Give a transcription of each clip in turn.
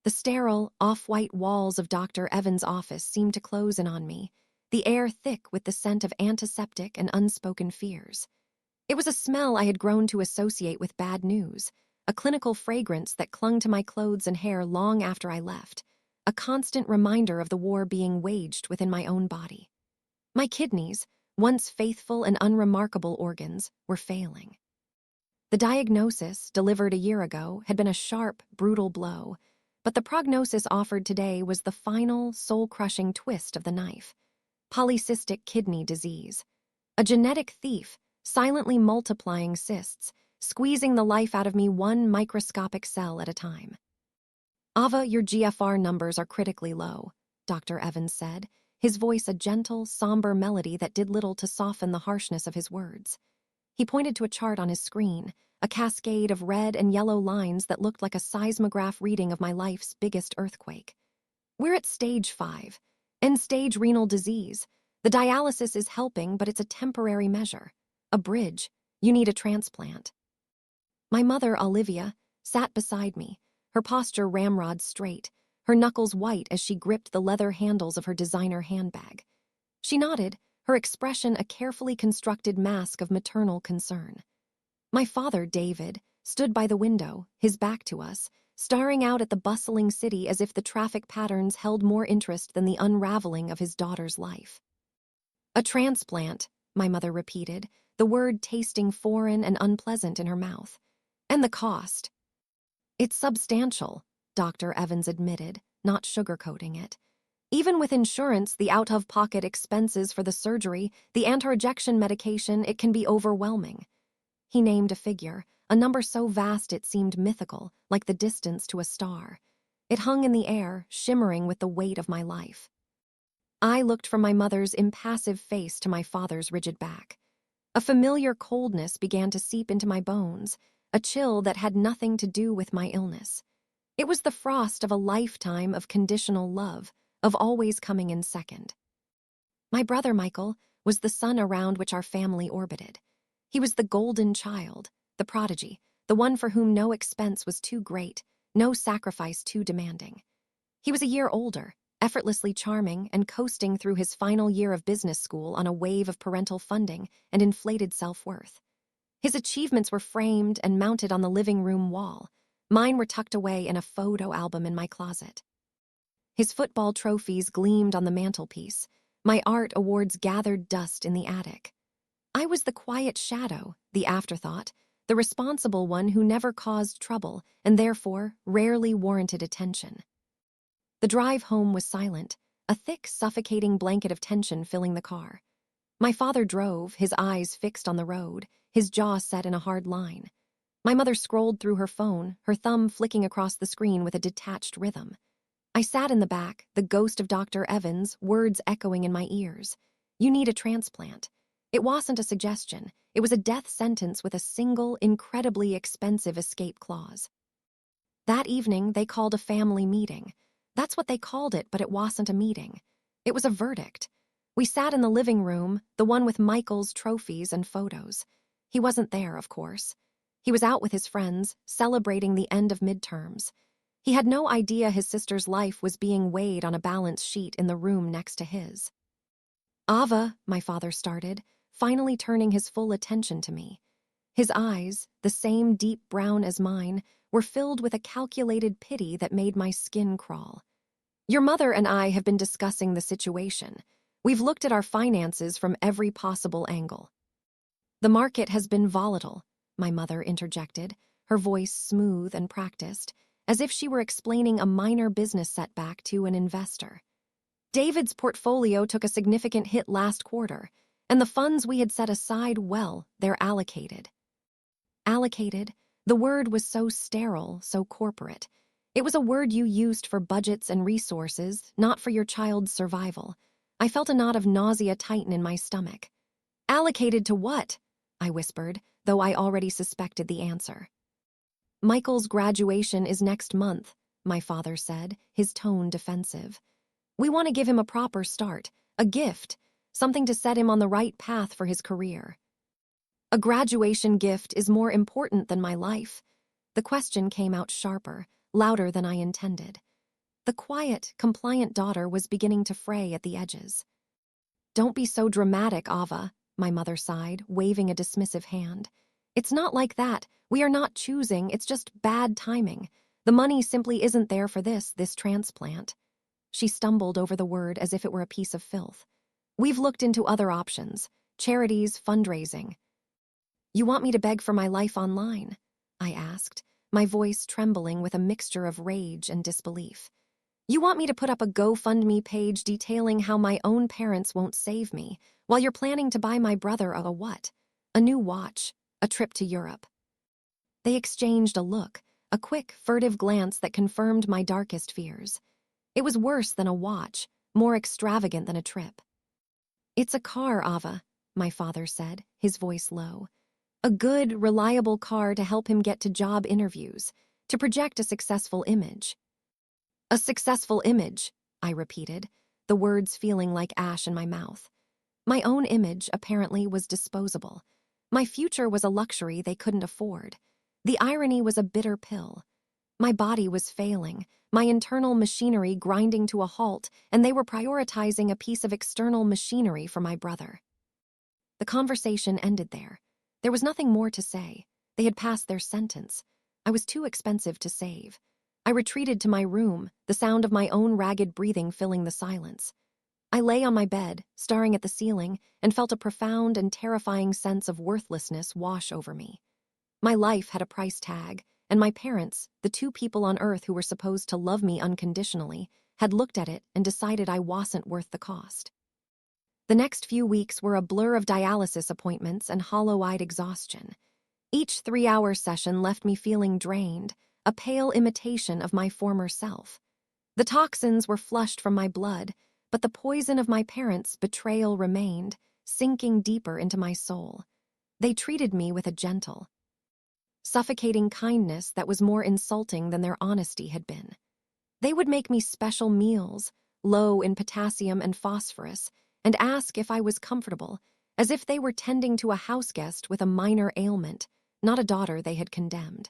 The sterile, off-white walls of Dr. Evans' office seemed to close in on me, the air thick with the scent of antiseptic and unspoken fears. It was a smell I had grown to associate with bad news, a clinical fragrance that clung to my clothes and hair long after I left, a constant reminder of the war being waged within my own body. My kidneys, once faithful and unremarkable organs, were failing. The diagnosis, delivered a year ago, had been a sharp, brutal blow, but the prognosis offered today was the final, soul-crushing twist of the knife: polycystic kidney disease, a genetic thief silently multiplying cysts, squeezing the life out of me one microscopic cell at a time. "Ava, your GFR numbers are critically low," Dr. Evans said, his voice a gentle, somber melody that did little to soften the harshness of his words. He pointed to a chart on his screen, a cascade of red and yellow lines that looked like a seismograph reading of my life's biggest earthquake. "We're at stage 5, end-stage renal disease. The dialysis is helping, but it's a temporary measure. A bridge. You need a transplant." My mother, Olivia, sat beside me, her posture ramrod straight, her knuckles white as she gripped the leather handles of her designer handbag. She nodded, her expression a carefully constructed mask of maternal concern. My father, David, stood by the window, his back to us, staring out at the bustling city as if the traffic patterns held more interest than the unraveling of his daughter's life. "A transplant," my mother repeated, the word tasting foreign and unpleasant in her mouth. "And the cost." "It's substantial," Dr. Evans admitted, not sugarcoating it. "Even with insurance, the out-of-pocket expenses for the surgery, the anti-rejection medication, it can be overwhelming." He named a figure, a number so vast it seemed mythical, like the distance to a star. It hung in the air, shimmering with the weight of my life. I looked from my mother's impassive face to my father's rigid back. A familiar coldness began to seep into my bones, a chill that had nothing to do with my illness. It was the frost of a lifetime of conditional love, of always coming in second. My brother, Michael, was the sun around which our family orbited. He was the golden child, the prodigy, the one for whom no expense was too great, no sacrifice too demanding. He was a year older, effortlessly charming, and coasting through his final year of business school on a wave of parental funding and inflated self-worth. His achievements were framed and mounted on the living room wall. Mine were tucked away in a photo album in my closet. His football trophies gleamed on the mantelpiece. My art awards gathered dust in the attic. I was the quiet shadow, the afterthought, the responsible one who never caused trouble and therefore rarely warranted attention. The drive home was silent, a thick, suffocating blanket of tension filling the car. My father drove, his eyes fixed on the road, his jaw set in a hard line. My mother scrolled through her phone, her thumb flicking across the screen with a detached rhythm. I sat in the back, the ghost of Dr. Evans, words echoing in my ears. "You need a transplant." It wasn't a suggestion. It was a death sentence with a single, incredibly expensive escape clause. That evening, they called a family meeting. That's what they called it, but it wasn't a meeting. It was a verdict. We sat in the living room, the one with Michael's trophies and photos. He wasn't there, of course. He was out with his friends, celebrating the end of midterms. He had no idea his sister's life was being weighed on a balance sheet in the room next to his. "Ava," my father started, finally turning his full attention to me. His eyes, the same deep brown as mine, were filled with a calculated pity that made my skin crawl. "Your mother and I have been discussing the situation. We've looked at our finances from every possible angle." "The market has been volatile," my mother interjected, her voice smooth and practiced, as if she were explaining a minor business setback to an investor. "David's portfolio took a significant hit last quarter, and the funds we had set aside, well, they're allocated." Allocated, the word was so sterile, so corporate. It was a word you used for budgets and resources, not for your child's survival. I felt a knot of nausea tighten in my stomach. "Allocated to what?" I whispered, though I already suspected the answer. "Michael's graduation is next month," my father said, his tone defensive. "We want to give him a proper start, a gift, something to set him on the right path for his career." "A graduation gift is more important than my life." The question came out sharper, louder than I intended. The quiet, compliant daughter was beginning to fray at the edges. "Don't be so dramatic, Ava," my mother sighed, waving a dismissive hand. "It's not like that. We are not choosing, it's just bad timing. The money simply isn't there for this transplant." She stumbled over the word as if it were a piece of filth. "We've looked into other options, charities, fundraising." "You want me to beg for my life online?" I asked, my voice trembling with a mixture of rage and disbelief. "You want me to put up a GoFundMe page detailing how my own parents won't save me, while you're planning to buy my brother a what? A new watch, a trip to Europe." They exchanged a look, a quick, furtive glance that confirmed my darkest fears. It was worse than a watch, more extravagant than a trip. "It's a car, Ava," my father said, his voice low. "A good, reliable car to help him get to job interviews, to project a successful image." "A successful image," I repeated, the words feeling like ash in my mouth. My own image, apparently, was disposable. My future was a luxury they couldn't afford. The irony was a bitter pill. My body was failing, my internal machinery grinding to a halt, and they were prioritizing a piece of external machinery for my brother. The conversation ended there. There was nothing more to say. They had passed their sentence. I was too expensive to save. I retreated to my room, the sound of my own ragged breathing filling the silence. I lay on my bed, staring at the ceiling, and felt a profound and terrifying sense of worthlessness wash over me. My life had a price tag, and my parents, the two people on earth who were supposed to love me unconditionally, had looked at it and decided I wasn't worth the cost. The next few weeks were a blur of dialysis appointments and hollow-eyed exhaustion. Each 3-hour session left me feeling drained, a pale imitation of my former self. The toxins were flushed from my blood, but the poison of my parents' betrayal remained, sinking deeper into my soul. They treated me with a gentle, suffocating kindness that was more insulting than their honesty had been. They would make me special meals, low in potassium and phosphorus, and ask if I was comfortable, as if they were tending to a houseguest with a minor ailment, not a daughter they had condemned.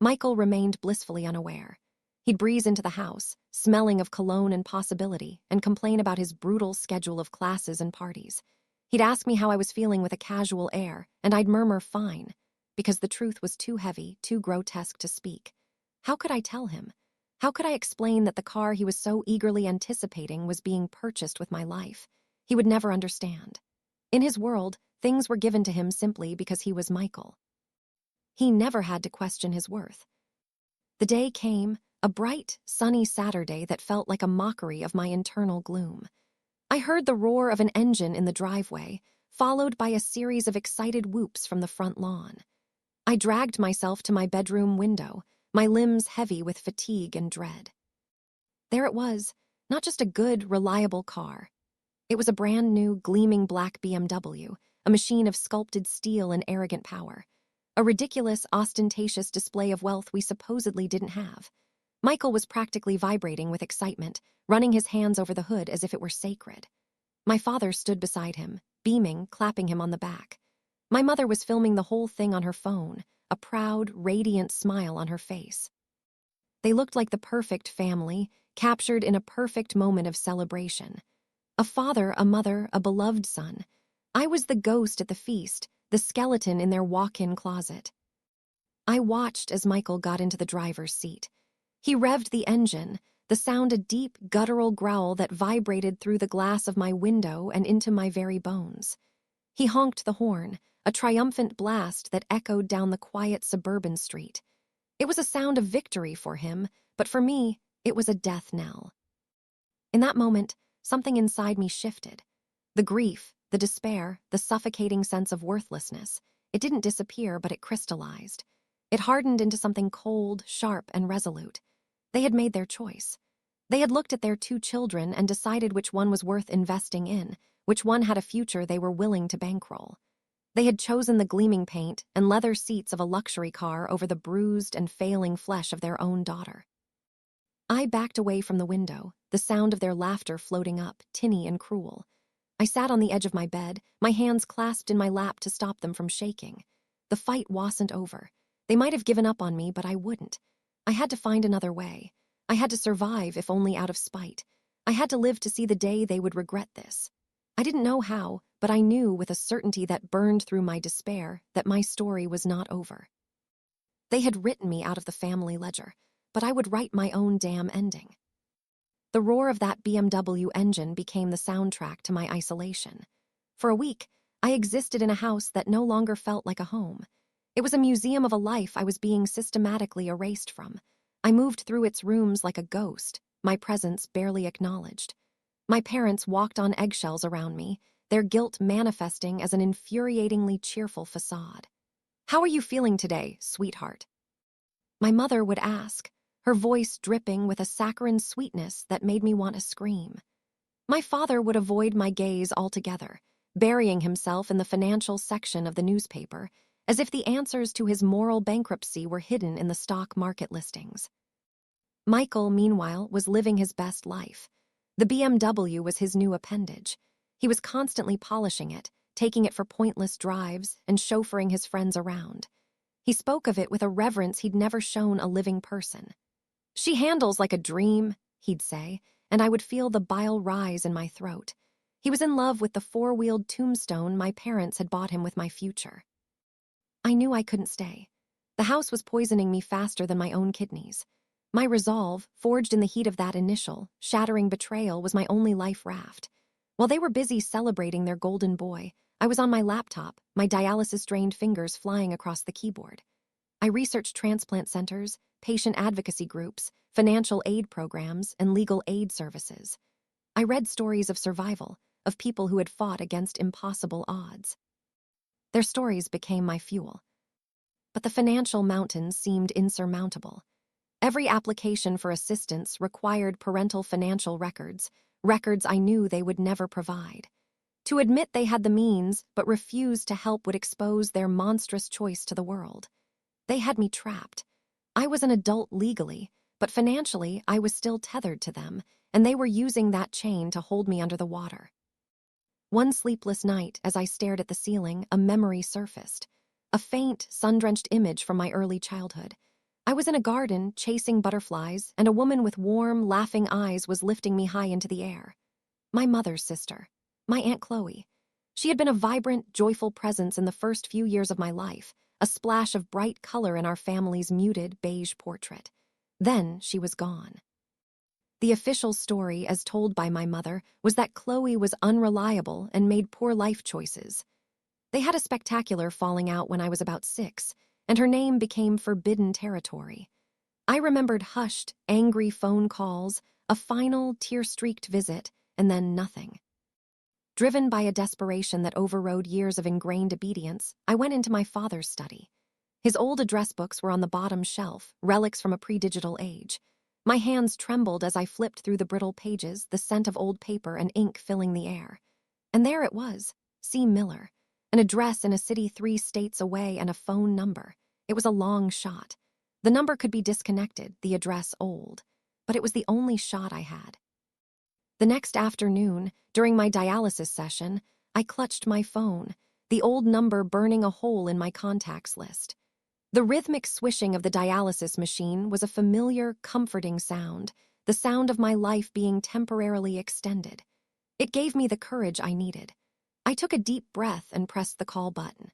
Michael remained blissfully unaware. He'd breeze into the house, smelling of cologne and possibility, and complain about his brutal schedule of classes and parties. He'd ask me how I was feeling with a casual air, and I'd murmur fine, because the truth was too heavy, too grotesque to speak. How could I tell him? How could I explain that the car he was so eagerly anticipating was being purchased with my life? He would never understand. In his world, things were given to him simply because he was Michael. He never had to question his worth. The day came, a bright, sunny Saturday that felt like a mockery of my internal gloom. I heard the roar of an engine in the driveway, followed by a series of excited whoops from the front lawn. I dragged myself to my bedroom window, my limbs heavy with fatigue and dread. There it was, not just a good, reliable car. It was a brand new, gleaming black BMW, a machine of sculpted steel and arrogant power. A ridiculous, ostentatious display of wealth we supposedly didn't have. Michael was practically vibrating with excitement, running his hands over the hood as if it were sacred. My father stood beside him, beaming, clapping him on the back. My mother was filming the whole thing on her phone, a proud, radiant smile on her face. They looked like the perfect family, captured in a perfect moment of celebration. A father, a mother, a beloved son. I was the ghost at the feast, the skeleton in their walk-in closet. I watched as Michael got into the driver's seat. He revved the engine, the sound a deep, guttural growl that vibrated through the glass of my window and into my very bones. He honked the horn, a triumphant blast that echoed down the quiet suburban street. It was a sound of victory for him, but for me, it was a death knell. In that moment, something inside me shifted. The grief, the despair, the suffocating sense of worthlessness. It didn't disappear, but it crystallized. It hardened into something cold, sharp, and resolute. They had made their choice. They had looked at their 2 children and decided which one was worth investing in, which one had a future they were willing to bankroll. They had chosen the gleaming paint and leather seats of a luxury car over the bruised and failing flesh of their own daughter. I backed away from the window, the sound of their laughter floating up, tinny and cruel. I sat on the edge of my bed, my hands clasped in my lap to stop them from shaking. The fight wasn't over. They might have given up on me, but I wouldn't. I had to find another way. I had to survive, if only out of spite. I had to live to see the day they would regret this. I didn't know how, but I knew with a certainty that burned through my despair that my story was not over. They had written me out of the family ledger, but I would write my own damn ending. The roar of that BMW engine became the soundtrack to my isolation. For a week, I existed in a house that no longer felt like a home. It was a museum of a life I was being systematically erased from. I moved through its rooms like a ghost, my presence barely acknowledged. My parents walked on eggshells around me, their guilt manifesting as an infuriatingly cheerful facade. "How are you feeling today, sweetheart?" My mother would ask, her voice dripping with a saccharine sweetness that made me want to scream. My father would avoid my gaze altogether, burying himself in the financial section of the newspaper, as if the answers to his moral bankruptcy were hidden in the stock market listings. Michael, meanwhile, was living his best life. The BMW was his new appendage. He was constantly polishing it, taking it for pointless drives, and chauffeuring his friends around. He spoke of it with a reverence he'd never shown a living person. "She handles like a dream," he'd say, and I would feel the bile rise in my throat. He was in love with the four-wheeled tombstone my parents had bought him with my future. I knew I couldn't stay. The house was poisoning me faster than my own kidneys. My resolve, forged in the heat of that initial, shattering betrayal, was my only life raft. While they were busy celebrating their golden boy, I was on my laptop, my dialysis-drained fingers flying across the keyboard. I researched transplant centers, patient advocacy groups, financial aid programs, and legal aid services. I read stories of survival, of people who had fought against impossible odds. Their stories became my fuel. But the financial mountains seemed insurmountable. Every application for assistance required parental financial records, records I knew they would never provide. To admit they had the means but refuse to help would expose their monstrous choice to the world. They had me trapped. I was an adult legally, but financially I was still tethered to them, and they were using that chain to hold me under the water. One sleepless night, as I stared at the ceiling, a memory surfaced. A faint, sun-drenched image from my early childhood. I was in a garden, chasing butterflies, and a woman with warm, laughing eyes was lifting me high into the air. My mother's sister. My Aunt Chloe. She had been a vibrant, joyful presence in the first few years of my life, a splash of bright color in our family's muted, beige portrait. Then she was gone. The official story, as told by my mother, was that Chloe was unreliable and made poor life choices. They had a spectacular falling out when I was about 6, and her name became forbidden territory. I remembered hushed, angry phone calls, a final, tear-streaked visit, and then nothing. Driven by a desperation that overrode years of ingrained obedience, I went into my father's study. His old address books were on the bottom shelf, relics from a pre-digital age. My hands trembled as I flipped through the brittle pages, the scent of old paper and ink filling the air. And there it was, C. Miller, an address in a city 3 states away and a phone number. It was a long shot. The number could be disconnected, the address old, but it was the only shot I had. The next afternoon, during my dialysis session, I clutched my phone, the old number burning a hole in my contacts list. The rhythmic swishing of the dialysis machine was a familiar, comforting sound, the sound of my life being temporarily extended. It gave me the courage I needed. I took a deep breath and pressed the call button.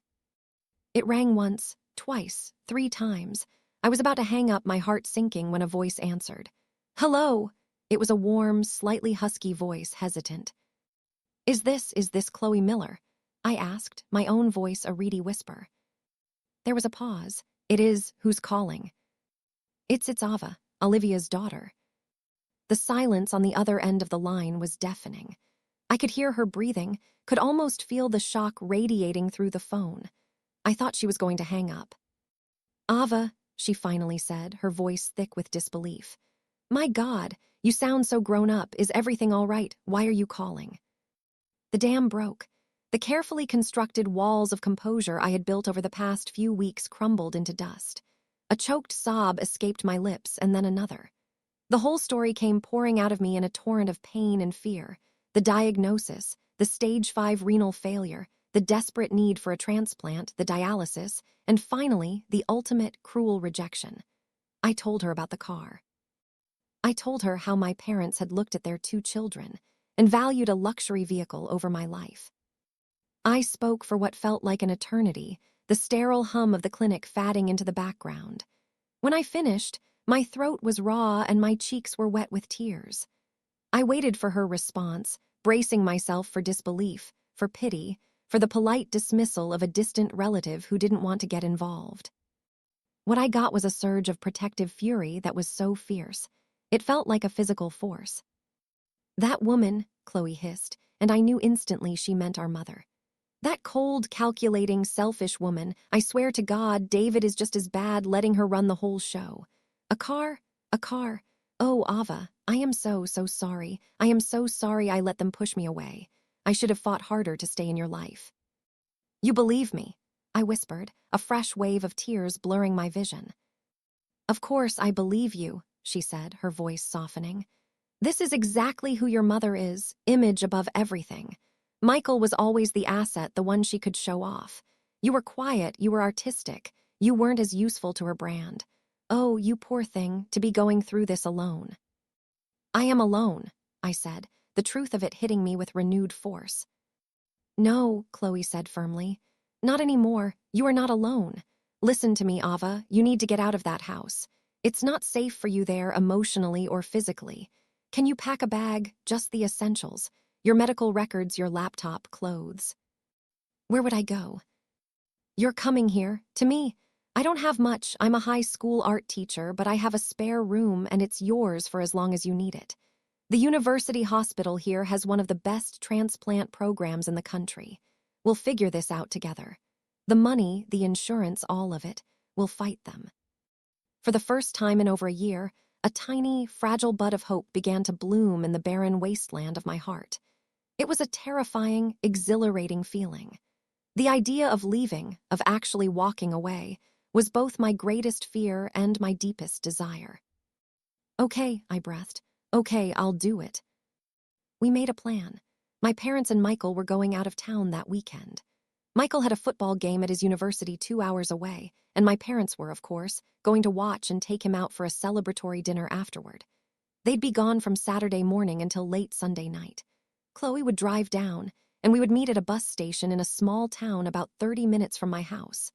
It rang once, twice, 3 times. I was about to hang up, my heart sinking, when a voice answered. "Hello!" It was a warm, slightly husky voice, hesitant. Is this Chloe Miller?" I asked, my own voice a reedy whisper. There was a pause. "It is. Who's calling?" It's Ava, Olivia's daughter." The silence on the other end of the line was deafening. I could hear her breathing, could almost feel the shock radiating through the phone. I thought she was going to hang up. "Ava," she finally said, her voice thick with disbelief. "My God, you sound so grown up. Is everything all right? Why are you calling?" The dam broke. The carefully constructed walls of composure I had built over the past few weeks crumbled into dust. A choked sob escaped my lips, and then another. The whole story came pouring out of me in a torrent of pain and fear. The diagnosis, the stage 5 renal failure, the desperate need for a transplant, the dialysis, and finally, the ultimate, cruel rejection. I told her about the car. I told her how my parents had looked at their 2 children and valued a luxury vehicle over my life. I spoke for what felt like an eternity, the sterile hum of the clinic fading into the background. When I finished, my throat was raw and my cheeks were wet with tears. I waited for her response, bracing myself for disbelief, for pity, for the polite dismissal of a distant relative who didn't want to get involved. What I got was a surge of protective fury that was so fierce. It felt like a physical force. "That woman," Chloe hissed, and I knew instantly she meant our mother. "That cold, calculating, selfish woman, I swear to God, David is just as bad letting her run the whole show. A car? A car. Oh, Ava, I am so sorry. I am so sorry I let them push me away. I should have fought harder to stay in your life." "You believe me," I whispered, a fresh wave of tears blurring my vision. "Of course I believe you," she said, her voice softening. "This is exactly who your mother is, image above everything. Michael was always the asset, the one she could show off. You were quiet, you were artistic, you weren't as useful to her brand. Oh, you poor thing, to be going through this alone." "I am alone," I said, the truth of it hitting me with renewed force. "No," Chloe said firmly. "Not anymore. You are not alone. Listen to me, Ava. You need to get out of that house. It's not safe for you there emotionally or physically. Can you pack a bag, just the essentials? Your medical records, your laptop, clothes." "Where would I go?" "You're coming here, to me. I don't have much. I'm a high school art teacher, but I have a spare room and it's yours for as long as you need it. The university hospital here has one of the best transplant programs in the country. We'll figure this out together. The money, the insurance, all of it, we'll fight them." For the first time in over a year, a tiny, fragile bud of hope began to bloom in the barren wasteland of my heart. It was a terrifying, exhilarating feeling. The idea of leaving, of actually walking away, was both my greatest fear and my deepest desire. "Okay," I breathed. "Okay, I'll do it." We made a plan. My parents and Michael were going out of town that weekend. Michael had a football game at his university 2 hours away, and my parents were, of course, going to watch and take him out for a celebratory dinner afterward. They'd be gone from Saturday morning until late Sunday night. Chloe would drive down, and we would meet at a bus station in a small town about 30 minutes from my house.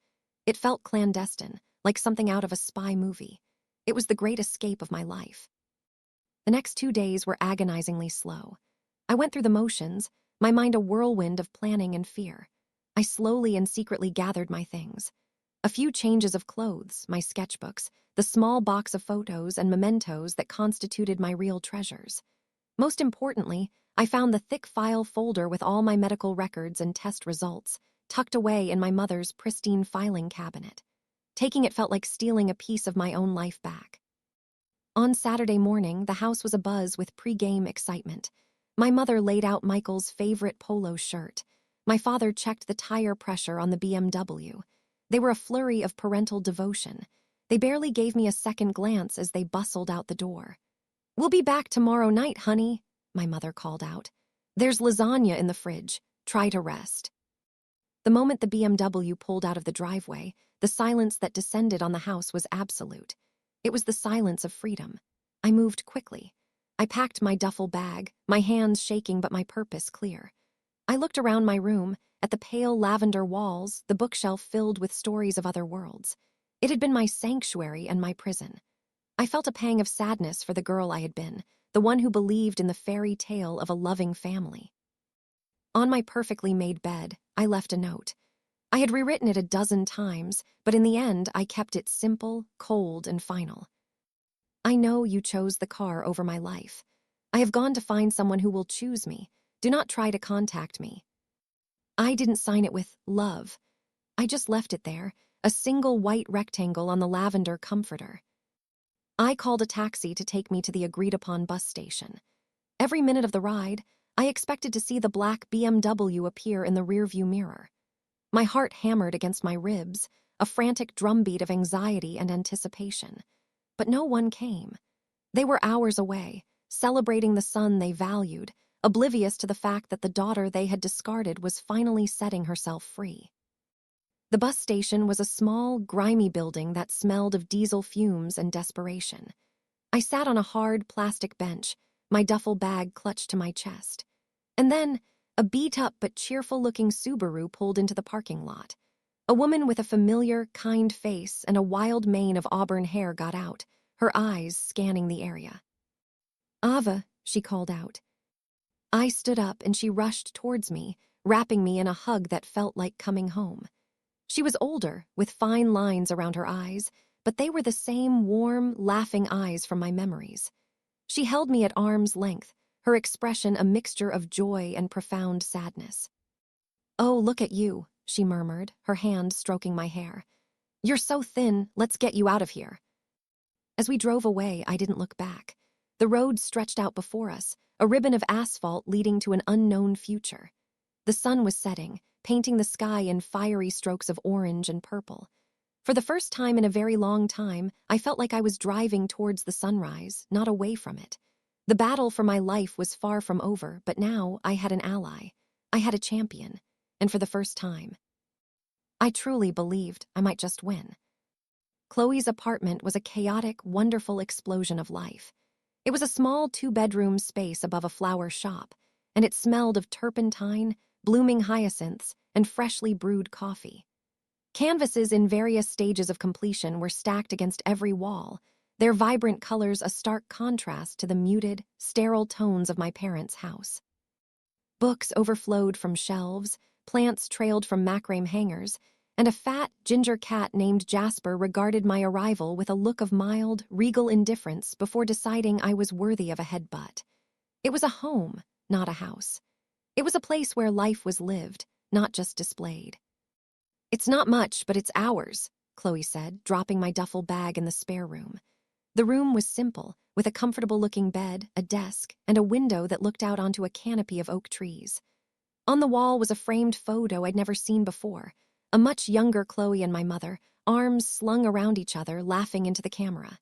It felt clandestine, like something out of a spy movie. It was the great escape of my life. The next 2 days were agonizingly slow. I went through the motions, my mind a whirlwind of planning and fear. I slowly and secretly gathered my things. A few changes of clothes, my sketchbooks, the small box of photos and mementos that constituted my real treasures. Most importantly, I found the thick file folder with all my medical records and test results, tucked away in my mother's pristine filing cabinet. Taking it felt like stealing a piece of my own life back. On Saturday morning, the house was abuzz with pre-game excitement. My mother laid out Michael's favorite polo shirt. My father checked the tire pressure on the BMW. They were a flurry of parental devotion. They barely gave me a second glance as they bustled out the door. "We'll be back tomorrow night, honey," my mother called out. "There's lasagna in the fridge. Try to rest." The moment the BMW pulled out of the driveway, the silence that descended on the house was absolute. It was the silence of freedom. I moved quickly. I packed my duffel bag, my hands shaking but my purpose clear. I looked around my room, at the pale lavender walls, the bookshelf filled with stories of other worlds. It had been my sanctuary and my prison. I felt a pang of sadness for the girl I had been, the one who believed in the fairy tale of a loving family. On my perfectly made bed, I left a note. I had rewritten it a dozen times, but in the end, I kept it simple, cold, and final. "I know you chose the car over my life. I have gone to find someone who will choose me. Do not try to contact me." I didn't sign it with love. I just left it there, a single white rectangle on the lavender comforter. I called a taxi to take me to the agreed-upon bus station. Every minute of the ride, I expected to see the black BMW appear in the rearview mirror. My heart hammered against my ribs, a frantic drumbeat of anxiety and anticipation. But no one came. They were hours away, celebrating the son they valued, oblivious to the fact that the daughter they had discarded was finally setting herself free. The bus station was a small, grimy building that smelled of diesel fumes and desperation. I sat on a hard plastic bench, my duffel bag clutched to my chest. And then, a beat-up but cheerful-looking Subaru pulled into the parking lot. A woman with a familiar, kind face and a wild mane of auburn hair got out, her eyes scanning the area. "Ava," she called out. I stood up and she rushed towards me, wrapping me in a hug that felt like coming home. She was older, with fine lines around her eyes, but they were the same warm, laughing eyes from my memories. She held me at arm's length, her expression a mixture of joy and profound sadness. "Oh, look at you," she murmured, her hand stroking my hair. "You're so thin, let's get you out of here." As we drove away, I didn't look back. The road stretched out before us, a ribbon of asphalt leading to an unknown future. The sun was setting, painting the sky in fiery strokes of orange and purple. For the first time in a very long time, I felt like I was driving towards the sunrise, not away from it. The battle for my life was far from over, but now I had an ally. I had a champion. And for the first time, I truly believed I might just win. Chloe's apartment was a chaotic, wonderful explosion of life. It was a small 2-bedroom space above a flower shop, and it smelled of turpentine, blooming hyacinths, and freshly brewed coffee. Canvases in various stages of completion were stacked against every wall, their vibrant colors a stark contrast to the muted, sterile tones of my parents' house. Books overflowed from shelves, plants trailed from macrame hangers, and a fat, ginger cat named Jasper regarded my arrival with a look of mild, regal indifference before deciding I was worthy of a headbutt. It was a home, not a house. It was a place where life was lived, not just displayed. "It's not much, but it's ours," Chloe said, dropping my duffel bag in the spare room. The room was simple, with a comfortable-looking bed, a desk, and a window that looked out onto a canopy of oak trees. On the wall was a framed photo I'd never seen before, a much younger Chloe and my mother, arms slung around each other, laughing into the camera.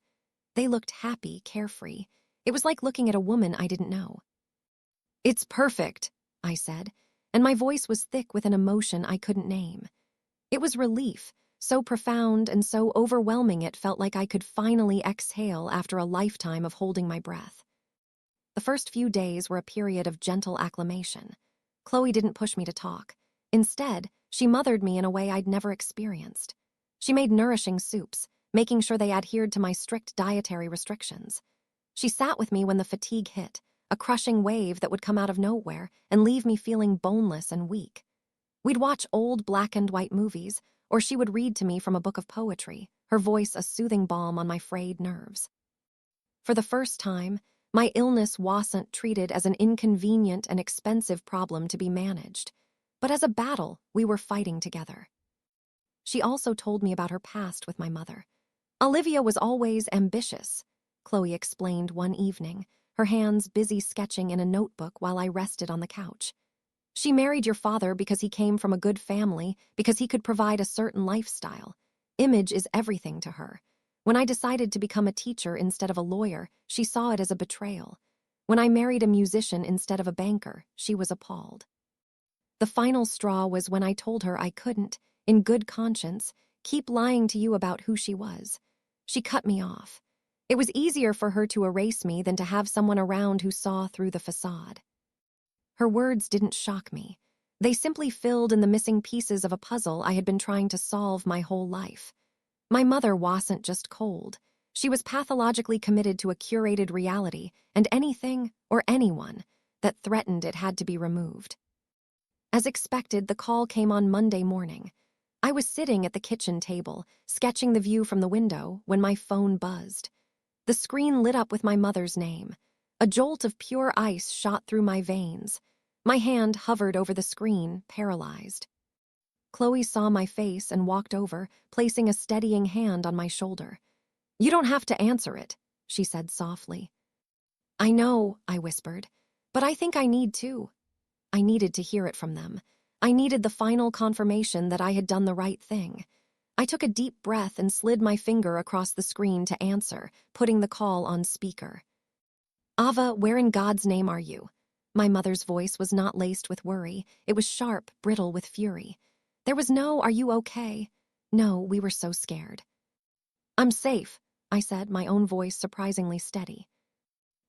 They looked happy, carefree. It was like looking at a woman I didn't know. "It's perfect," I said, and my voice was thick with an emotion I couldn't name. It was relief, so profound and so overwhelming it felt like I could finally exhale after a lifetime of holding my breath. The first few days were a period of gentle acclimation. Chloe didn't push me to talk. Instead, she mothered me in a way I'd never experienced. She made nourishing soups, making sure they adhered to my strict dietary restrictions. She sat with me when the fatigue hit, a crushing wave that would come out of nowhere and leave me feeling boneless and weak. We'd watch old black and white movies, or she would read to me from a book of poetry, her voice a soothing balm on my frayed nerves. For the first time, my illness wasn't treated as an inconvenient and expensive problem to be managed, but as a battle we were fighting together. She also told me about her past with my mother. "Olivia was always ambitious," Chloe explained one evening, her hands busy sketching in a notebook while I rested on the couch. "She married your father because he came from a good family, because he could provide a certain lifestyle. Image is everything to her. When I decided to become a teacher instead of a lawyer, she saw it as a betrayal. When I married a musician instead of a banker, she was appalled. The final straw was when I told her I couldn't, in good conscience, keep lying to you about who she was. She cut me off. It was easier for her to erase me than to have someone around who saw through the facade." Her words didn't shock me. They simply filled in the missing pieces of a puzzle I had been trying to solve my whole life. My mother wasn't just cold. She was pathologically committed to a curated reality, and anything, or anyone, that threatened it had to be removed. As expected, the call came on Monday morning. I was sitting at the kitchen table, sketching the view from the window, when my phone buzzed. The screen lit up with my mother's name. A jolt of pure ice shot through my veins. My hand hovered over the screen, paralyzed. Chloe saw my face and walked over, placing a steadying hand on my shoulder. "You don't have to answer it," she said softly. "I know," I whispered, "but I think I need to." I needed to hear it from them. I needed the final confirmation that I had done the right thing. I took a deep breath and slid my finger across the screen to answer, putting the call on speaker. "Ava, where in God's name are you?" My mother's voice was not laced with worry. It was sharp, brittle with fury. There was no "Are you okay?" No, we were so scared. "I'm safe," I said, my own voice surprisingly steady.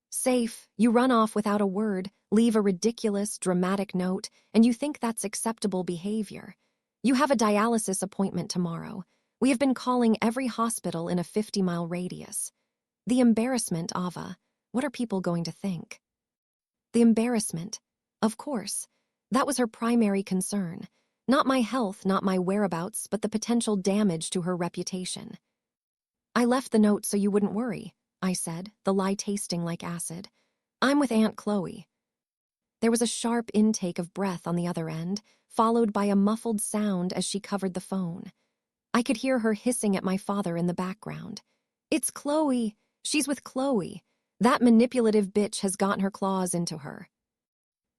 Safe, you run off without a word, leave a ridiculous, dramatic note, and you think that's acceptable behavior. You have a dialysis appointment tomorrow. We have been calling every hospital in a 50-mile radius. The embarrassment, Ava. What are people going to think? The embarrassment. Of course. That was her primary concern. Not my health, not my whereabouts, but the potential damage to her reputation. I left the note so you wouldn't worry, I said, the lie tasting like acid. I'm with Aunt Chloe. There was a sharp intake of breath on the other end, followed by a muffled sound as she covered the phone. I could hear her hissing at my father in the background. It's Chloe. She's with Chloe. That manipulative bitch has gotten her claws into her.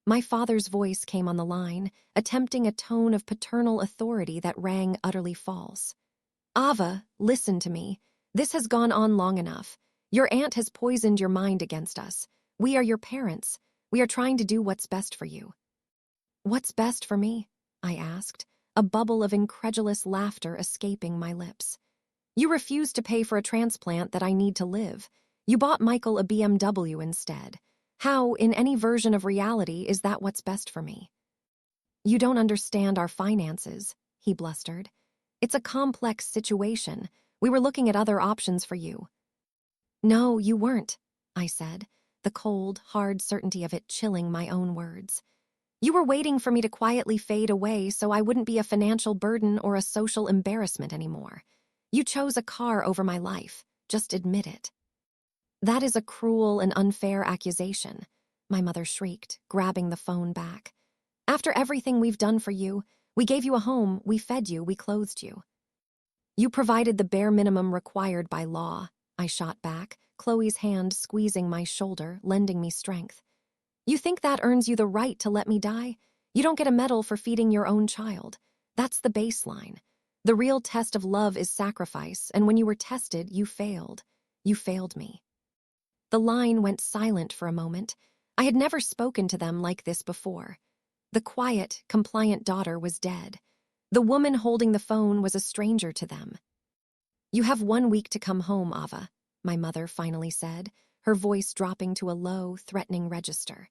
My father's voice came on the line, attempting a tone of paternal authority that rang utterly false. Ava, listen to me. This has gone on long enough. Your aunt has poisoned your mind against us. We are your parents. We are trying to do what's best for you. What's best for me? I asked, a bubble of incredulous laughter escaping my lips. You refused to pay for a transplant that I need to live. You bought Michael a BMW instead. How, in any version of reality, is that what's best for me? You don't understand our finances, he blustered. It's a complex situation. We were looking at other options for you. No, you weren't, I said, the cold, hard certainty of it chilling my own words. You were waiting for me to quietly fade away so I wouldn't be a financial burden or a social embarrassment anymore. You chose a car over my life. Just admit it. That is a cruel and unfair accusation, my mother shrieked, grabbing the phone back. After everything we've done for you, we gave you a home, we fed you, we clothed you. You provided the bare minimum required by law, I shot back, Chloe's hand squeezing my shoulder, lending me strength. You think that earns you the right to let me die? You don't get a medal for feeding your own child. That's the baseline. The real test of love is sacrifice, and when you were tested, you failed. You failed me. The line went silent for a moment. I had never spoken to them like this before. The quiet, compliant daughter was dead. The woman holding the phone was a stranger to them. You have 1 week to come home, Ava, my mother finally said, her voice dropping to a low, threatening register.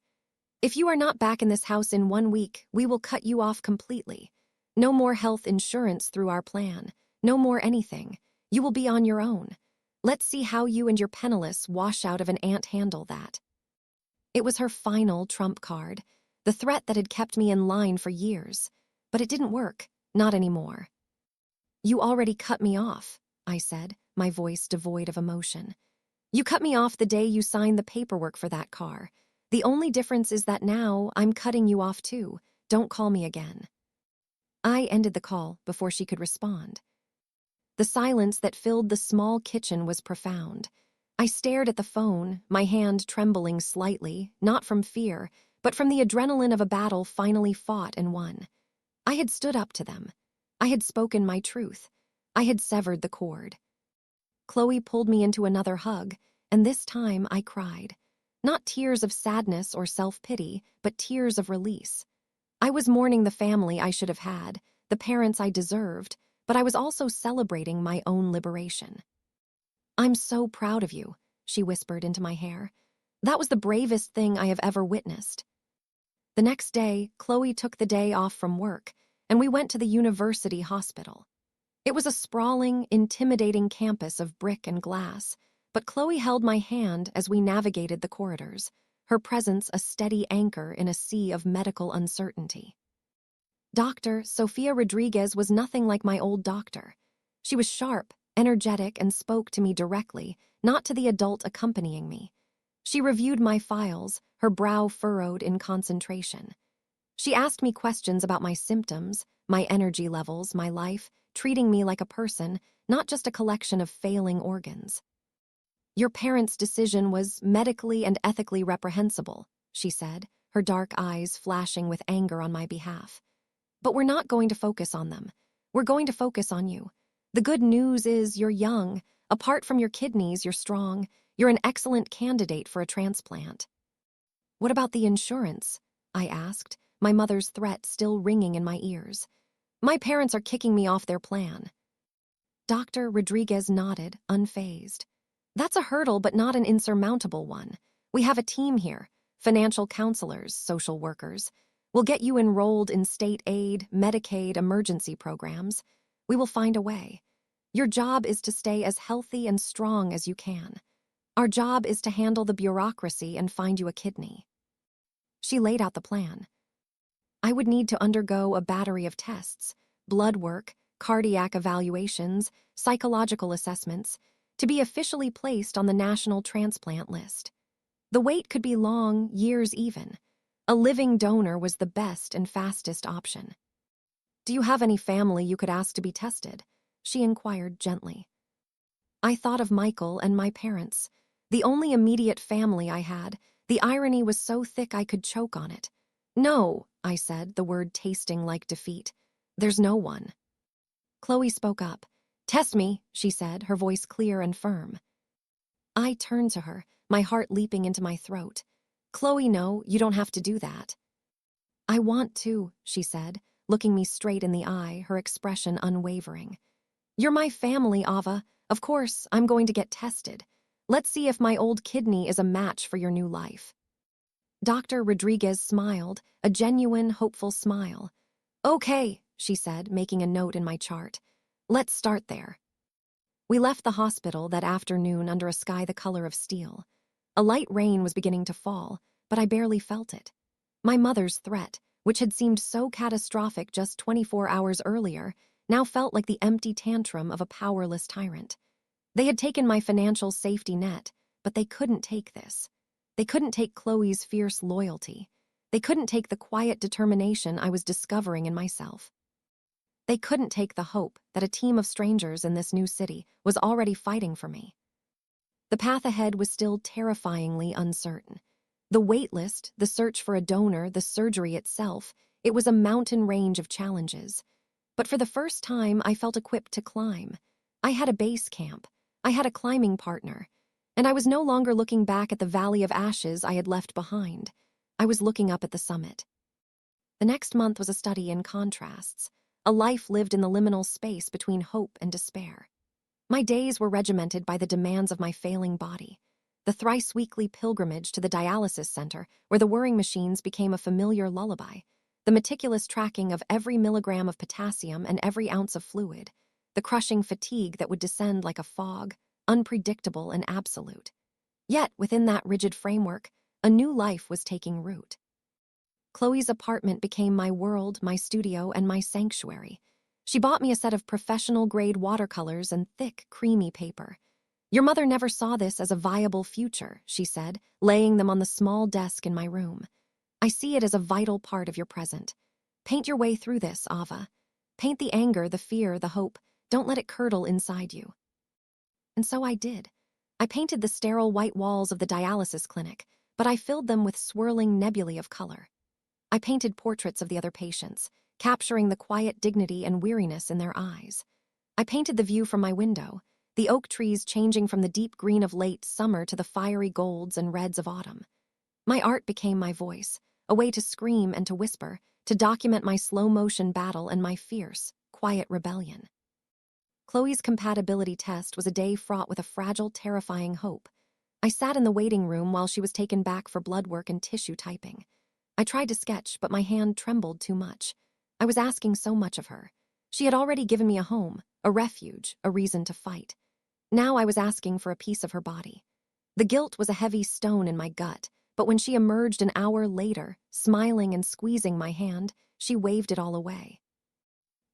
If you are not back in this house in 1 week, we will cut you off completely. No more health insurance through our plan. No more anything. You will be on your own. Let's see how you and your penniless wash out of an aunt handle that. It was her final trump card, the threat that had kept me in line for years. But it didn't work, not anymore. You already cut me off, I said, my voice devoid of emotion. You cut me off the day you signed the paperwork for that car. The only difference is that now I'm cutting you off too. Don't call me again. I ended the call before she could respond. The silence that filled the small kitchen was profound. I stared at the phone, my hand trembling slightly, not from fear, but from the adrenaline of a battle finally fought and won. I had stood up to them. I had spoken my truth. I had severed the cord. Chloe pulled me into another hug, and this time I cried. Not tears of sadness or self-pity, but tears of release. I was mourning the family I should have had, the parents I deserved, but I was also celebrating my own liberation. I'm so proud of you, she whispered into my hair. That was the bravest thing I have ever witnessed. The next day, Chloe took the day off from work, and we went to the university hospital. It was a sprawling, intimidating campus of brick and glass, but Chloe held my hand as we navigated the corridors, her presence a steady anchor in a sea of medical uncertainty. Dr. Sofia Rodriguez was nothing like my old doctor. She was sharp, energetic, and spoke to me directly, not to the adult accompanying me. She reviewed my files, her brow furrowed in concentration. She asked me questions about my symptoms, my energy levels, my life, treating me like a person, not just a collection of failing organs. Your parents' decision was medically and ethically reprehensible, she said, her dark eyes flashing with anger on my behalf. But we're not going to focus on them. We're going to focus on you. The good news is you're young. Apart from your kidneys, you're strong. You're an excellent candidate for a transplant. What about the insurance? I asked, my mother's threat still ringing in my ears. My parents are kicking me off their plan. Dr. Rodriguez nodded, unfazed. That's a hurdle, but not an insurmountable one. We have a team here, financial counselors, social workers. We'll get you enrolled in state aid, Medicaid, emergency programs. We will find a way. Your job is to stay as healthy and strong as you can. Our job is to handle the bureaucracy and find you a kidney. She laid out the plan. I would need to undergo a battery of tests, blood work, cardiac evaluations, psychological assessments, to be officially placed on the national transplant list. The wait could be long, years even. A living donor was the best and fastest option. Do you have any family you could ask to be tested? She inquired gently. I thought of Michael and my parents, the only immediate family I had. The irony was so thick I could choke on it. No, I said, the word tasting like defeat. There's no one. Chloe spoke up. Test me, she said, her voice clear and firm. I turned to her, my heart leaping into my throat. Chloe, no, you don't have to do that. I want to, she said, looking me straight in the eye, her expression unwavering. You're my family, Ava. Of course, I'm going to get tested. Let's see if my old kidney is a match for your new life. Dr. Rodriguez smiled, a genuine, hopeful smile. Okay, she said, making a note in my chart. Let's start there. We left the hospital that afternoon under a sky the color of steel. A light rain was beginning to fall, but I barely felt it. My mother's threat, which had seemed so catastrophic just 24 hours earlier, now felt like the empty tantrum of a powerless tyrant. They had taken my financial safety net, but they couldn't take this. They couldn't take Chloe's fierce loyalty. They couldn't take the quiet determination I was discovering in myself. They couldn't take the hope that a team of strangers in this new city was already fighting for me. The path ahead was still terrifyingly uncertain. The wait list, the search for a donor, the surgery itself, it was a mountain range of challenges. But for the first time, I felt equipped to climb. I had a base camp. I had a climbing partner. And I was no longer looking back at the valley of ashes I had left behind. I was looking up at the summit. The next month was a study in contrasts, a life lived in the liminal space between hope and despair. My days were regimented by the demands of my failing body. The thrice-weekly pilgrimage to the dialysis center, where the whirring machines became a familiar lullaby, the meticulous tracking of every milligram of potassium and every ounce of fluid, the crushing fatigue that would descend like a fog, unpredictable and absolute. Yet, within that rigid framework, a new life was taking root. Chloe's apartment became my world, my studio, and my sanctuary. She bought me a set of professional-grade watercolors and thick, creamy paper. Your mother never saw this as a viable future, she said, laying them on the small desk in my room. I see it as a vital part of your present. Paint your way through this, Ava. Paint the anger, the fear, the hope. Don't let it curdle inside you. And so I did. I painted the sterile white walls of the dialysis clinic, but I filled them with swirling nebulae of color. I painted portraits of the other patients, capturing the quiet dignity and weariness in their eyes. I painted the view from my window, the oak trees changing from the deep green of late summer to the fiery golds and reds of autumn. My art became my voice, a way to scream and to whisper, to document my slow-motion battle and my fierce, quiet rebellion. Chloe's compatibility test was a day fraught with a fragile, terrifying hope. I sat in the waiting room while she was taken back for blood work and tissue typing. I tried to sketch, but my hand trembled too much. I was asking so much of her. She had already given me a home, a refuge, a reason to fight. Now I was asking for a piece of her body. The guilt was a heavy stone in my gut, but when she emerged an hour later, smiling and squeezing my hand, she waved it all away.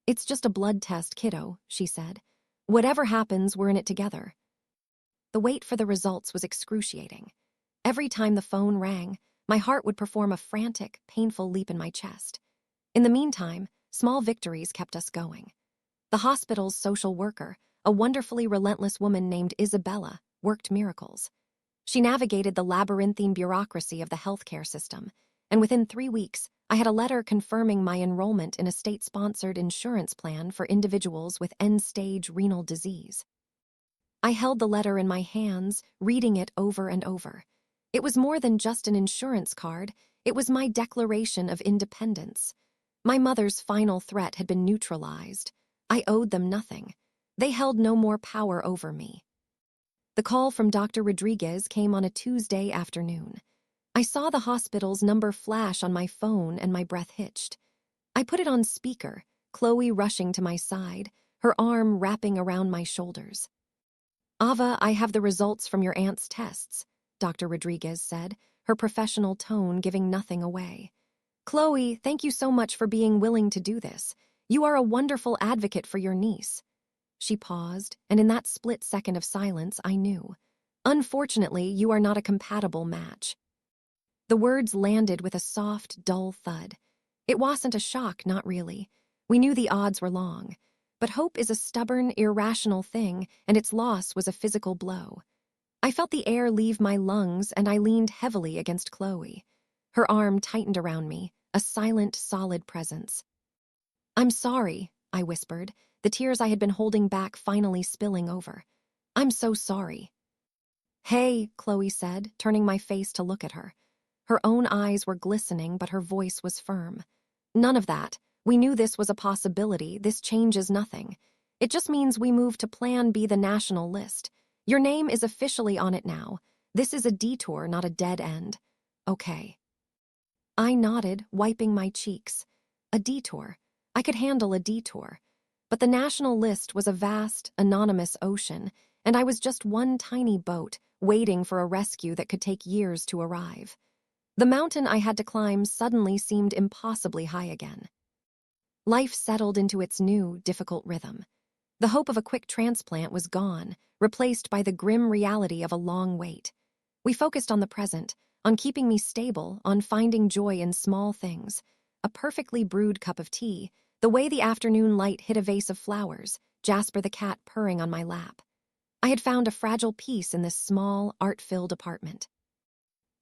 It's just a blood test, kiddo, she said. Whatever happens, we're in it together. The wait for the results was excruciating. Every time the phone rang, my heart would perform a frantic, painful leap in my chest. In the meantime, small victories kept us going. The hospital's social worker, a wonderfully relentless woman named Isabella, worked miracles. She navigated the labyrinthine bureaucracy of the healthcare system, and within 3 weeks, I had a letter confirming my enrollment in a state-sponsored insurance plan for individuals with end-stage renal disease. I held the letter in my hands, reading it over and over. It was more than just an insurance card, it was my declaration of independence. My mother's final threat had been neutralized. I owed them nothing. They held no more power over me. The call from Dr. Rodriguez came on a Tuesday afternoon. I saw the hospital's number flash on my phone and my breath hitched. I put it on speaker, Chloe rushing to my side, her arm wrapping around my shoulders. "Ava, I have the results from your aunt's tests," Dr. Rodriguez said, her professional tone giving nothing away. "Chloe, thank you so much for being willing to do this. You are a wonderful advocate for your niece." She paused, and in that split second of silence, I knew. "Unfortunately, you are not a compatible match." The words landed with a soft, dull thud. It wasn't a shock, not really. We knew the odds were long. But hope is a stubborn, irrational thing, and its loss was a physical blow. I felt the air leave my lungs, and I leaned heavily against Chloe. Her arm tightened around me, a silent, solid presence. "I'm sorry," I whispered, the tears I had been holding back finally spilling over. "I'm so sorry." "Hey," Chloe said, turning my face to look at her. Her own eyes were glistening, but her voice was firm. "None of that. We knew this was a possibility. This changes nothing. It just means we move to Plan B, the national list. Your name is officially on it now. This is a detour, not a dead end." "Okay." I nodded, wiping my cheeks. A detour. I could handle a detour. But the national list was a vast, anonymous ocean, and I was just one tiny boat, waiting for a rescue that could take years to arrive. The mountain I had to climb suddenly seemed impossibly high again. Life settled into its new, difficult rhythm. The hope of a quick transplant was gone, replaced by the grim reality of a long wait. We focused on the present, on keeping me stable, on finding joy in small things. A perfectly brewed cup of tea, the way the afternoon light hit a vase of flowers, Jasper the cat purring on my lap. I had found a fragile peace in this small, art-filled apartment.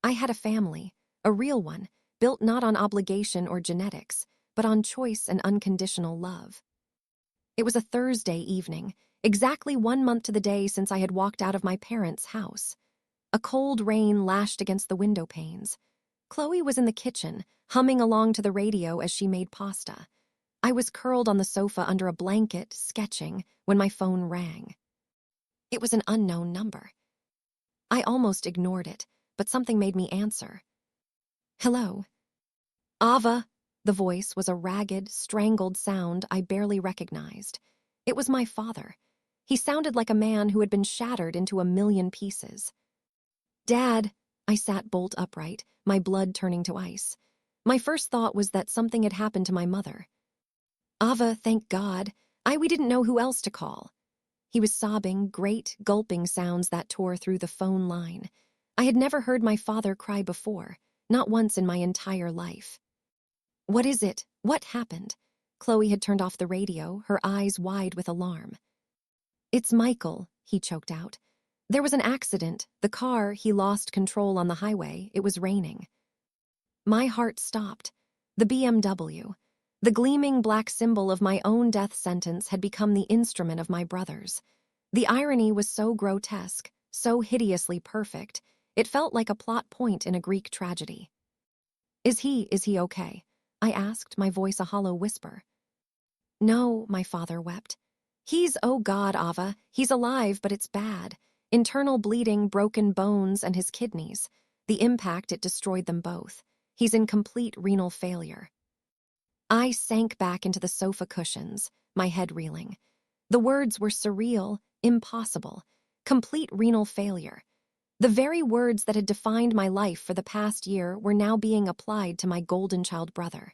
I had a family, a real one, built not on obligation or genetics, but on choice and unconditional love. It was a Thursday evening, exactly 1 month to the day since I had walked out of my parents' house. A cold rain lashed against the window panes. Chloe was in the kitchen, humming along to the radio as she made pasta. I was curled on the sofa under a blanket, sketching, when my phone rang. It was an unknown number. I almost ignored it, but something made me answer. "Hello." "Ava." The voice was a ragged, strangled sound I barely recognized. It was my father. He sounded like a man who had been shattered into a million pieces. "Dad." I sat bolt upright, my blood turning to ice. My first thought was that something had happened to my mother. "Ava, thank God. We didn't know who else to call." He was sobbing, great, gulping sounds that tore through the phone line. I had never heard my father cry before, not once in my entire life. "What is it? What happened?" Chloe had turned off the radio, her eyes wide with alarm. "It's Michael," he choked out. "There was an accident. The car, he lost control on the highway. It was raining." My heart stopped. The BMW. The gleaming black symbol of my own death sentence had become the instrument of my brother's. The irony was so grotesque, so hideously perfect, it felt like a plot point in a Greek tragedy. Is he okay?" I asked, my voice a hollow whisper. "No," my father wept. Oh God, Ava, he's alive, but it's bad. Internal bleeding, broken bones, and his kidneys. The impact, it destroyed them both. He's in complete renal failure." I sank back into the sofa cushions, my head reeling. The words were surreal, impossible. Complete renal failure. The very words that had defined my life for the past year were now being applied to my golden child brother.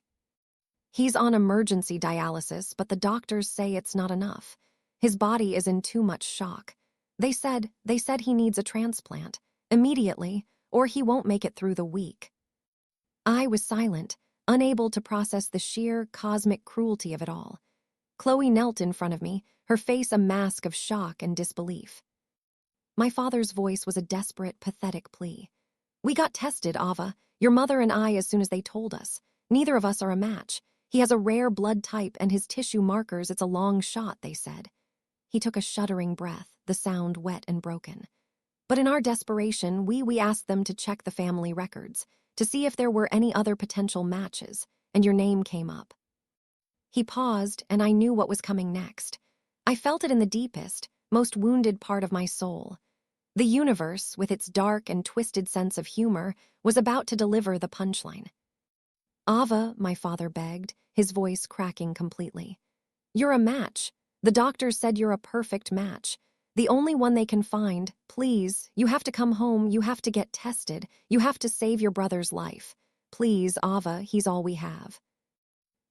"He's on emergency dialysis, but the doctors say it's not enough. His body is in too much shock. They said he needs a transplant, immediately, or he won't make it through the week." I was silent, unable to process the sheer, cosmic cruelty of it all. Chloe knelt in front of me, her face a mask of shock and disbelief. My father's voice was a desperate, pathetic plea. "We got tested, Ava, your mother and I, as soon as they told us. Neither of us are a match. He has a rare blood type and his tissue markers, it's a long shot," they said. He took a shuddering breath, the sound wet and broken. "But in our desperation, we asked them to check the family records, to see if there were any other potential matches, and your name came up." He paused, and I knew what was coming next. I felt it in the deepest, most wounded part of my soul. The universe, with its dark and twisted sense of humor, was about to deliver the punchline. "Ava," my father begged, his voice cracking completely. "You're a match. The doctors said you're a perfect match. The only one they can find. Please, you have to come home, you have to get tested, you have to save your brother's life. Please, Ava, he's all we have."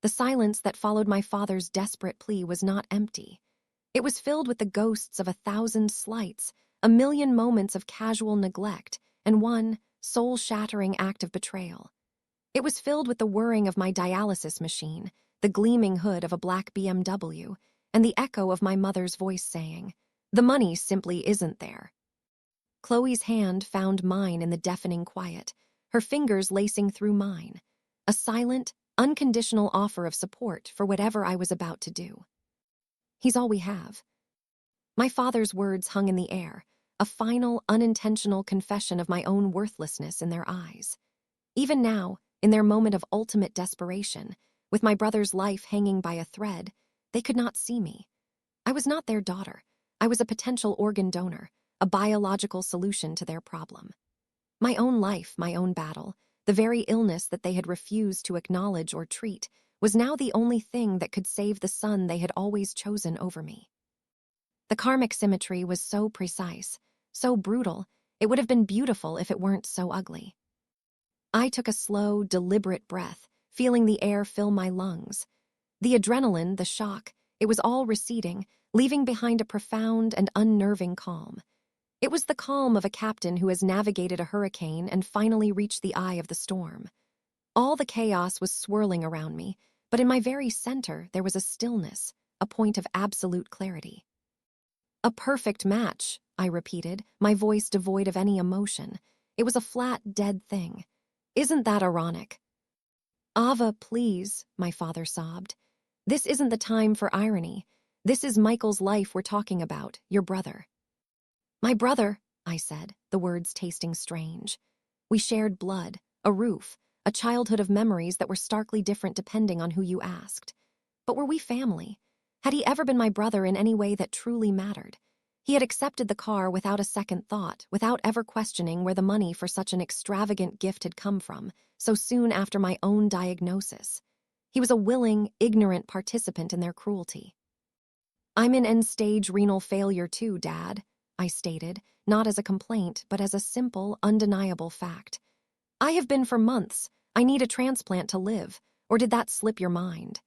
The silence that followed my father's desperate plea was not empty. It was filled with the ghosts of 1,000 slights, a million moments of casual neglect, and one soul-shattering act of betrayal. It was filled with the whirring of my dialysis machine, the gleaming hood of a black BMW, and the echo of my mother's voice saying, "The money simply isn't there." Chloe's hand found mine in the deafening quiet, her fingers lacing through mine, a silent, unconditional offer of support for whatever I was about to do. "He's all we have." My father's words hung in the air, a final, unintentional confession of my own worthlessness in their eyes. Even now, in their moment of ultimate desperation, with my brother's life hanging by a thread, they could not see me. I was not their daughter. I was a potential organ donor, a biological solution to their problem. My own life, my own battle, the very illness that they had refused to acknowledge or treat, was now the only thing that could save the son they had always chosen over me. The karmic symmetry was so precise, so brutal, it would have been beautiful if it weren't so ugly. I took a slow, deliberate breath, feeling the air fill my lungs. The adrenaline, the shock, it was all receding, leaving behind a profound and unnerving calm. It was the calm of a captain who has navigated a hurricane and finally reached the eye of the storm. All the chaos was swirling around me, but in my very center there was a stillness, a point of absolute clarity. "A perfect match," I repeated, my voice devoid of any emotion. It was a flat, dead thing. "Isn't that ironic?" "Ava, please," my father sobbed. "This isn't the time for irony. This is Michael's life we're talking about, your brother." "My brother," I said, the words tasting strange. We shared blood, a roof, a childhood of memories that were starkly different depending on who you asked. But were we family? Had he ever been my brother in any way that truly mattered? He had accepted the car without a second thought, without ever questioning where the money for such an extravagant gift had come from, so soon after my own diagnosis. He was a willing, ignorant participant in their cruelty. "I'm in end-stage renal failure too, Dad," I stated, not as a complaint, but as a simple, undeniable fact. "I have been for months. I need a transplant to live. Or did that slip your mind?"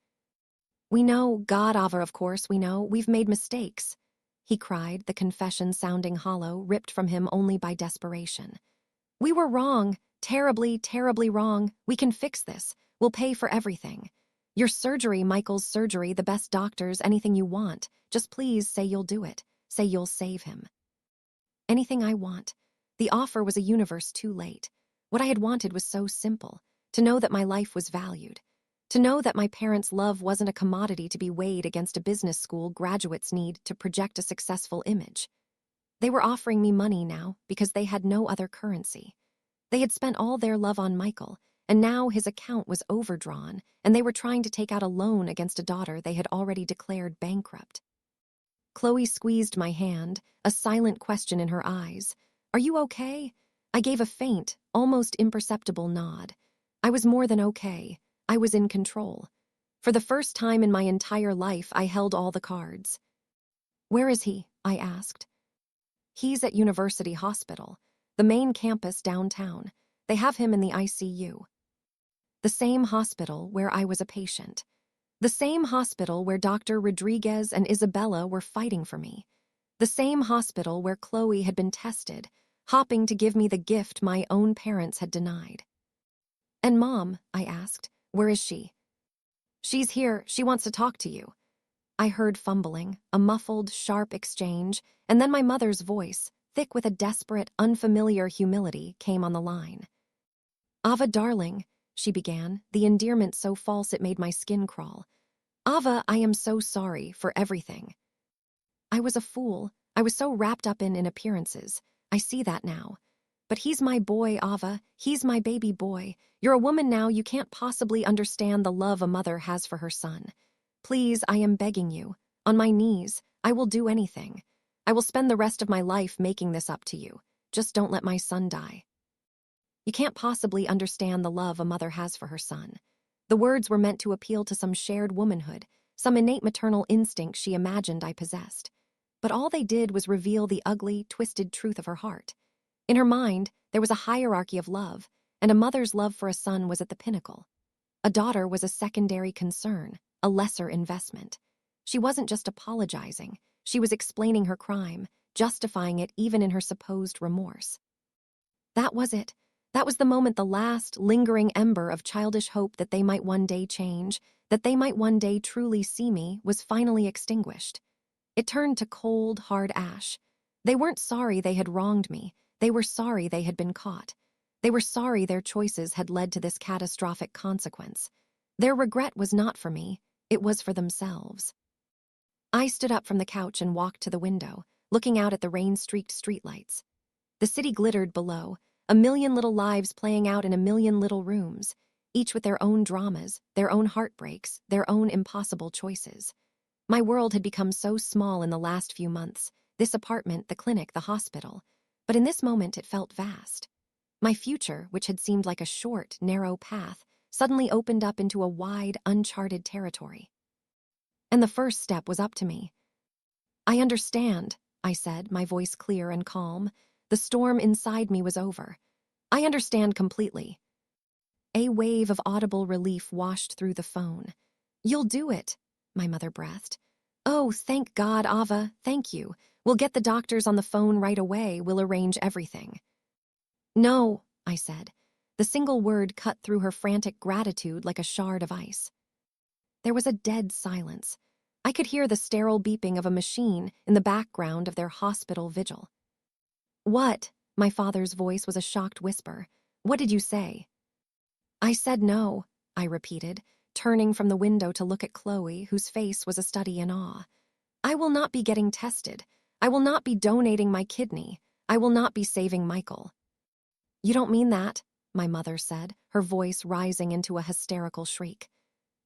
"We know, God, Ava, of course, we know. We've made mistakes," he cried, the confession sounding hollow, ripped from him only by desperation. "We were wrong, terribly, terribly wrong. We can fix this. We'll pay for everything. Your surgery, Michael's surgery, the best doctors, anything you want. Just please say you'll do it. Say you'll save him." Anything I want. The offer was a universe too late. What I had wanted was so simple, to know that my life was valued. To know that my parents' love wasn't a commodity to be weighed against a business school graduate's need to project a successful image. They were offering me money now because they had no other currency. They had spent all their love on Michael, and now his account was overdrawn, and they were trying to take out a loan against a daughter they had already declared bankrupt. Chloe squeezed my hand, a silent question in her eyes. "Are you okay?" I gave a faint, almost imperceptible nod. I was more than okay. I was in control. For the first time in my entire life, I held all the cards. "Where is he?" I asked. "He's at University Hospital, the main campus downtown. They have him in the ICU." The same hospital where I was a patient. The same hospital where Dr. Rodriguez and Isabella were fighting for me. The same hospital where Chloe had been tested, hopping to give me the gift my own parents had denied. "And Mom," I asked, "where is she?" "She's here. She wants to talk to you." I heard fumbling, a muffled, sharp exchange, and then my mother's voice, thick with a desperate, unfamiliar humility, came on the line. "Ava, darling," she began, the endearment so false it made my skin crawl. "Ava, I am so sorry for everything." I was a fool. I was so wrapped up in appearances. I see that now. "But he's my boy, Ava. He's my baby boy. You're a woman now, you can't possibly understand the love a mother has for her son. Please, I am begging you. On my knees, I will do anything. I will spend the rest of my life making this up to you. Just don't let my son die. You can't possibly understand the love a mother has for her son. The words were meant to appeal to some shared womanhood, some innate maternal instinct she imagined I possessed. But all they did was reveal the ugly, twisted truth of her heart. In her mind, there was a hierarchy of love, and a mother's love for a son was at the pinnacle. A daughter was a secondary concern, a lesser investment. She wasn't just apologizing, she was explaining her crime, justifying it even in her supposed remorse. That was it. That was the moment the last, lingering ember of childish hope that they might one day change, that they might one day truly see me, was finally extinguished. It turned to cold, hard ash. They weren't sorry they had wronged me. They were sorry they had been caught. They were sorry their choices had led to this catastrophic consequence. Their regret was not for me. It was for themselves. I stood up from the couch and walked to the window, looking out at the rain-streaked streetlights. The city glittered below, a million little lives playing out in a million little rooms, each with their own dramas, their own heartbreaks, their own impossible choices. My world had become so small in the last few months, this apartment, the clinic, the hospital, but in this moment it felt vast. My future, which had seemed like a short, narrow path, suddenly opened up into a wide, uncharted territory. And the first step was up to me. I understand, I said, my voice clear and calm. The storm inside me was over. I understand completely. A wave of audible relief washed through the phone. You'll do it, my mother breathed. Oh, thank God, Ava, thank you. We'll get the doctors on the phone right away. We'll arrange everything. No, I said. The single word cut through her frantic gratitude like a shard of ice. There was a dead silence. I could hear the sterile beeping of a machine in the background of their hospital vigil. What? My father's voice was a shocked whisper. What did you say? I said no, I repeated, turning from the window to look at Chloe, whose face was a study in awe. I will not be getting tested. I will not be donating my kidney. I will not be saving Michael. You don't mean that, my mother said, her voice rising into a hysterical shriek.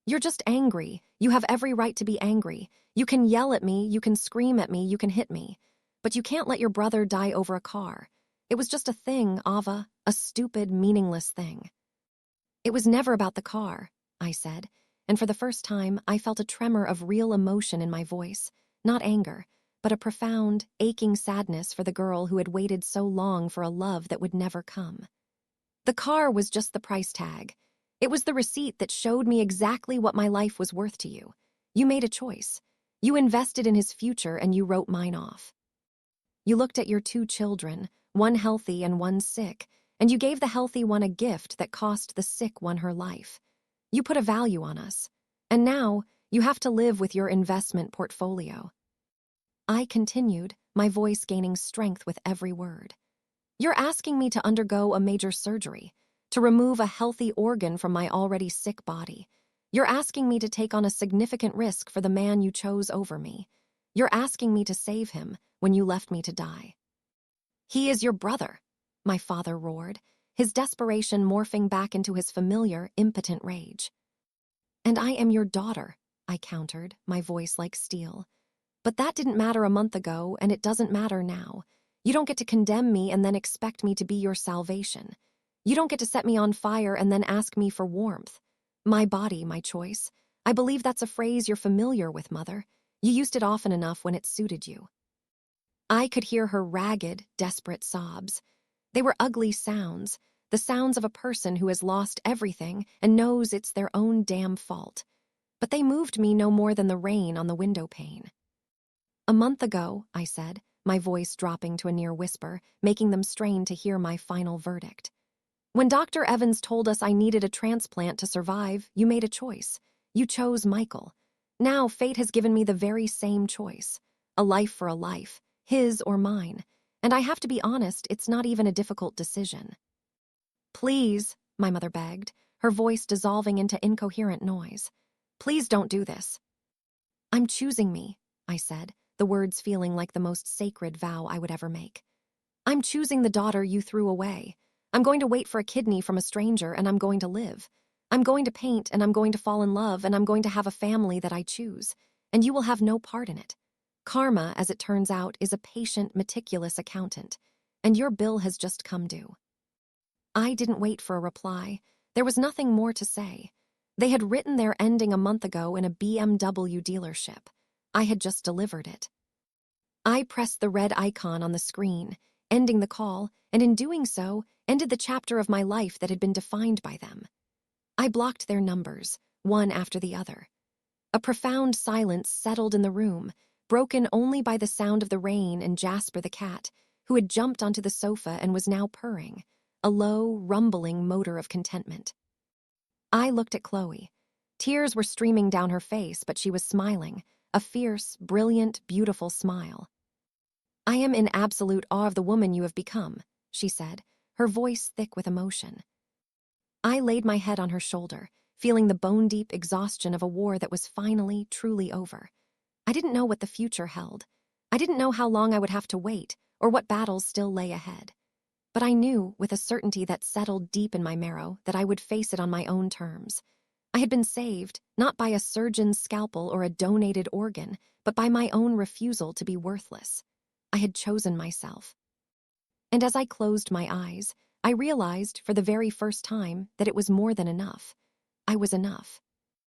You're just angry. You have every right to be angry. You can yell at me, you can scream at me, you can hit me. But you can't let your brother die over a car. It was just a thing, Ava, a stupid, meaningless thing. It was never about the car, I said, and for the first time I felt a tremor of real emotion in my voice, not anger, but a profound, aching sadness for the girl who had waited so long for a love that would never come. The car was just the price tag. It was the receipt that showed me exactly what my life was worth to you. You made a choice. You invested in his future and you wrote mine off. You looked at your 2 children, one healthy and one sick, and you gave the healthy one a gift that cost the sick one her life. You put a value on us. And now, you have to live with your investment portfolio. I continued, my voice gaining strength with every word. You're asking me to undergo a major surgery, to remove a healthy organ from my already sick body. You're asking me to take on a significant risk for the man you chose over me. You're asking me to save him when you left me to die. He is your brother, my father roared, his desperation morphing back into his familiar, impotent rage. And I am your daughter, I countered, my voice like steel. But that didn't matter a month ago, and it doesn't matter now. You don't get to condemn me and then expect me to be your salvation. You don't get to set me on fire and then ask me for warmth. My body, my choice. I believe that's a phrase you're familiar with, Mother. You used it often enough when it suited you. I could hear her ragged, desperate sobs. They were ugly sounds, the sounds of a person who has lost everything and knows it's their own damn fault. But they moved me no more than the rain on the window pane. A month ago, I said, my voice dropping to a near whisper, making them strain to hear my final verdict. When Dr. Evans told us I needed a transplant to survive, you made a choice. You chose Michael. Now fate has given me the very same choice. A life for a life, his or mine. And I have to be honest, it's not even a difficult decision. Please, my mother begged, her voice dissolving into incoherent noise. Please don't do this. I'm choosing me, I said, the words feeling like the most sacred vow I would ever make. I'm choosing the daughter you threw away. I'm going to wait for a kidney from a stranger, and I'm going to live. I'm going to paint, and I'm going to fall in love, and I'm going to have a family that I choose, and you will have no part in it. Karma, as it turns out, is a patient, meticulous accountant, and your bill has just come due. I didn't wait for a reply. There was nothing more to say. They had written their ending a month ago in a BMW dealership. I had just delivered it. I pressed the red icon on the screen, ending the call, and in doing so, ended the chapter of my life that had been defined by them. I blocked their numbers, one after the other. A profound silence settled in the room, broken only by the sound of the rain and Jasper the cat, who had jumped onto the sofa and was now purring, a low, rumbling motor of contentment. I looked at Chloe. Tears were streaming down her face, but she was smiling, a fierce, brilliant, beautiful smile. "I am in absolute awe of the woman you have become," she said, her voice thick with emotion. I laid my head on her shoulder, feeling the bone-deep exhaustion of a war that was finally, truly over. I didn't know what the future held. I didn't know how long I would have to wait, or what battles still lay ahead. But I knew, with a certainty that settled deep in my marrow, that I would face it on my own terms. I had been saved, not by a surgeon's scalpel or a donated organ, but by my own refusal to be worthless. I had chosen myself. And as I closed my eyes, I realized, for the very first time, that it was more than enough. I was enough.